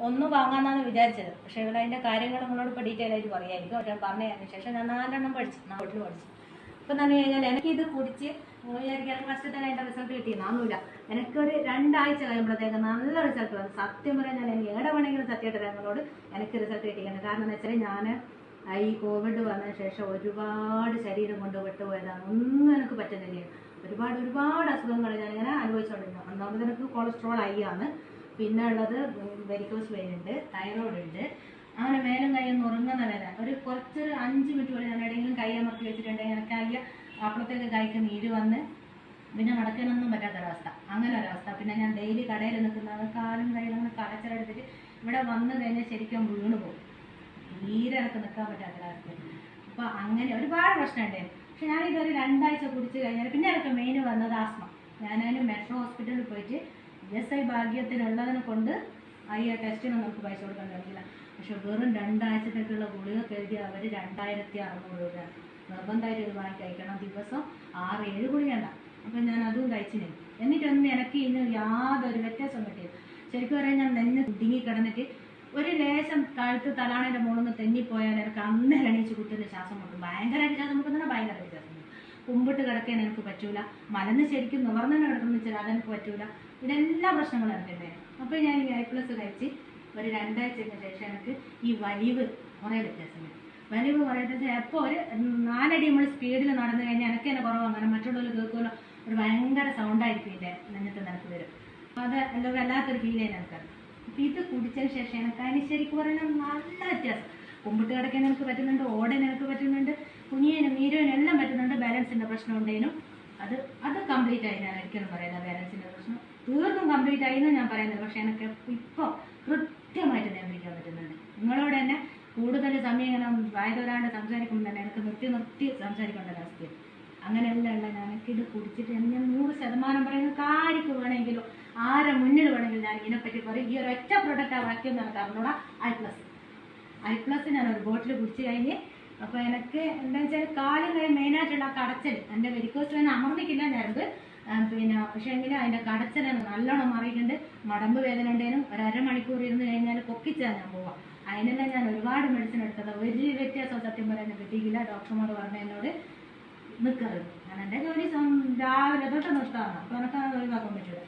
ഒന്ന് വാങ്ങാന്നാണ് വിചാരിച്ചത്. പക്ഷേ ഇവിടെ അതിന്റെ കാര്യങ്ങൾ നിങ്ങളോട് ഇപ്പോൾ ഡീറ്റെയിൽ ആയിട്ട് പറയായിരിക്കും. പക്ഷേ പറഞ്ഞതിന് ശേഷം ഞാൻ 4 എണ്ണം പഠിച്ചു, 4 പഠിച്ചു. ഇപ്പം എന്ന് പറഞ്ഞു കഴിഞ്ഞാൽ എനിക്കിത് കുടിച്ച് വിചാരിക്കാൻ ഫസ്റ്റ് തന്നെ അതിന്റെ റിസൾട്ട് കിട്ടിയെന്നൊന്നുമില്ല. എനിക്കൊരു 2 ആഴ്ച കഴിയുമ്പോഴത്തേക്ക് നല്ല റിസൾട്ട് വന്നു. സത്യം പറഞ്ഞാൽ എനിക്ക് എവിടെ വേണമെങ്കിലും സത്യമായിട്ട് ഞങ്ങളോട് എനിക്ക് റിസൾട്ട് കിട്ടിയിട്ടുണ്ട്. കാരണം എന്ന് വെച്ചാൽ ഞാൻ ഈ കോവിഡ് വന്നതിന് ശേഷം ഒരുപാട് ശരീരം കൊണ്ട് വിട്ടുപോയതാണ്. ഒന്നും എനിക്ക് പറ്റുന്നില്ല. ഒരുപാട് അസുഖങ്ങൾ ഞാനിങ്ങനെ അനുഭവിച്ചുകൊണ്ടിരുന്നു. ഒന്നാമത് എനിക്ക് കൊളസ്ട്രോൾ ആണ്, പിന്നെ ഉള്ളത് വെരിക്കോസ് വെയിൻ ഉണ്ട്, തൈറോയിഡ് ഉണ്ട്. അങ്ങനെ മേലും കൈയൊന്നും ഉറങ്ങുന്ന വേദന. കുറച്ചൊരു 5 മിനിറ്റ് പോലെ ഞാൻ എവിടെയെങ്കിലും കൈ അമർത്തി വെച്ചിട്ടുണ്ടെങ്കിൽ എനിക്ക് കൈ അപ്പുറത്തേക്ക് കൈക്ക് നീര് വന്ന് പിന്നെ നടക്കാനൊന്നും പറ്റാത്തൊരവസ്ഥ, അങ്ങനെ ഒരവസ്ഥ. പിന്നെ ഞാൻ ഡെയിലി കടയിൽ നിൽക്കുന്നത് കാലും കയ്യിലും അങ്ങനെ കടച്ചിലെടുത്തിട്ട് ഇവിടെ വന്നു കഴിഞ്ഞാൽ ശരിക്കും വീണ് പോകും. തീരെ എനിക്ക് നിൽക്കാൻ പറ്റാത്തൊരവസ്ഥ. അപ്പോൾ അങ്ങനെ ഒരുപാട് പ്രശ്നമുണ്ടായിരുന്നു. പക്ഷെ ഞാനിതൊരു 2 ആഴ്ച കുടിച്ച് കഴിഞ്ഞാൽ പിന്നെ എനിക്ക് മെയിൻ വന്നത് ആസ്മ. ഞാനതിന് മെട്രോ ഹോസ്പിറ്റലിൽ പോയിട്ട് ESI ഭാഗ്യത്തിനുള്ളതിനെ കൊണ്ട് ഈ ടെസ്റ്റിനൊന്നും നമുക്ക് പൈസ കൊടുക്കാൻ കഴിയില്ല. പക്ഷെ വെറും 2 ആഴ്ചത്തേക്കുള്ള ഗുളിക കരുതി അവർ 2600 രൂപ നിർബന്ധമായിട്ട് ഇത് വാങ്ങി കഴിക്കണം. ദിവസം 6-7 ഗുളികണ്ട. അപ്പം ഞാൻ അതും കഴിച്ചിന്. എന്നിട്ടൊന്നും എനിക്ക് ഇന്ന് യാതൊരു വ്യത്യാസം കിട്ടിയത്. ശരിക്കും പറയാൻ ഞാൻ നെഞ്ഞ് കുടുങ്ങി കിടന്നിട്ട് ഒരു ലേശം കഴുത്ത് തലാണിൻ്റെ മുകളിൽ നിന്ന് തെന്നിപ്പോയാൽ എനിക്ക് അന്നേരം എണീച്ച് കുത്തുന്ന ശ്വാസം മുട്ടും. ഭയങ്കരമായിട്ട് ശ്വാസം മുട്ടുന്ന ഭയങ്കരമായിട്ട് ശ്വാസം മുട്ടും. കുമ്പിട്ട് കിടക്കാൻ എനിക്ക് പറ്റൂല. മലന്ന് ശരിക്കും നിവർന്നു കിടക്കുന്ന വെച്ചാൽ അതെനിക്ക് പറ്റൂല. ഇതെല്ലാം പ്രശ്നങ്ങളും എനിക്കുണ്ടായിരുന്നു. അപ്പോൾ ഞാൻ ഈ I+ കഴിച്ച് ഒരു 2 ആഴ്ചയ്ക്ക് ശേഷം എനിക്ക് ഈ വലിവ് കുറേ വ്യത്യാസം വരും. വലിവ് കുറേ എപ്പോൾ ഒരു 4 അടി നമ്മൾ സ്പീഡിൽ നടന്നു കഴിഞ്ഞാൽ എനിക്ക് തന്നെ കുറവാണ്. അങ്ങനെ മറ്റുള്ളവർ കേൾക്കുമല്ലോ, ഒരു ഭയങ്കര സൗണ്ടായിരിക്കും ഇതിൻ്റെ നെഞ്ഞത്ത് നിനക്ക് വരും. അപ്പോൾ അത് എന്താ വല്ലാത്തൊരു ഫീൽ ചെയ്യാൻ എനിക്കത്. അപ്പോൾ ഇത് കുടിച്ചതിന് ശേഷം എനിക്ക് അതിന് ശരിക്കും പറയുന്നത് നല്ല വ്യത്യാസം. കുമ്പിട്ട് കിടക്കാൻ എനിക്ക് പറ്റുന്നുണ്ട്, ഓടാൻ എനിക്ക് പറ്റുന്നുണ്ട്, കുഞ്ഞിനും നീരുവിനും എല്ലാം പറ്റുന്നുണ്ട്. ബാലൻസിൻ്റെ പ്രശ്നം ഉണ്ടേനും അത് കംപ്ലീറ്റ് ആയി. ഞാൻ ഒരിക്കലും പറയുന്നത് ബാലൻസിൻ്റെ പ്രശ്നം തീർത്തും കംപ്ലീറ്റ് ആയി എന്ന് ഞാൻ പറയുന്നത്. പക്ഷേ എനിക്ക് ഇപ്പോൾ കൃത്യമായിട്ട് നിയന്ത്രിക്കാൻ പറ്റുന്നുണ്ട്. നിങ്ങളോട് തന്നെ കൂടുതൽ സമയം ഇങ്ങനെ വായതൊരാണ്ട് സംസാരിക്കുമ്പോൾ തന്നെ എനിക്ക് നിർത്തി സംസാരിക്കേണ്ട ഒരവസ്ഥയാണ്. അങ്ങനെയല്ല ഞാനൊക്കിത് കുടിച്ചിട്ട് ഞാൻ 100% പറയുന്നത് ആർക്ക് വേണമെങ്കിലും ആരെ മുന്നിൽ വേണമെങ്കിലും ഞാൻ ഇതിനെപ്പറ്റി പറയും. ഈ ഒരൊറ്റ പ്രൊഡക്റ്റ് ആ വാക്യം നമുക്ക് അറിഞ്ഞൂടാ. I+ ഞാൻ ഒരു ബോട്ടിൽ കുടിച്ച് കഴിഞ്ഞ് അപ്പോൾ എനിക്ക് എന്താണെന്ന് വെച്ചാൽ കാലും കൈ മെയിനായിട്ടുള്ള കടച്ചൽ എൻ്റെ വെരിക്കോസ് വെയിൻ അമർന്നിക്കില്ല ഞരമ്പ്, പിന്നെ പക്ഷേ എങ്കിലും അതിൻ്റെ കടച്ചൽ നല്ലോണം മാറിയിട്ടുണ്ട്. മടമ്പ് വേദന ഉണ്ടേനും ഒരു അരമണിക്കൂർ ഇരുന്ന് കഴിഞ്ഞാൽ പൊക്കിച്ചാൽ ഞാൻ പോവാം. അതിനെല്ലാം ഞാൻ ഒരുപാട് മെഡിസിൻ എടുത്തത്. ഒരു വ്യത്യാസം സത്യം പറയാൻ കിട്ടിയില്ല. ഡോക്ടർമാർ പറഞ്ഞ എന്നോട് നിൽക്കരുത്. ഞാൻ എൻ്റെ ജോലി രാവിലെ തൊട്ട് നിർത്താറാണ്. അപ്പോൾ എനിക്ക് ഒഴിവാക്കാൻ പറ്റില്ല.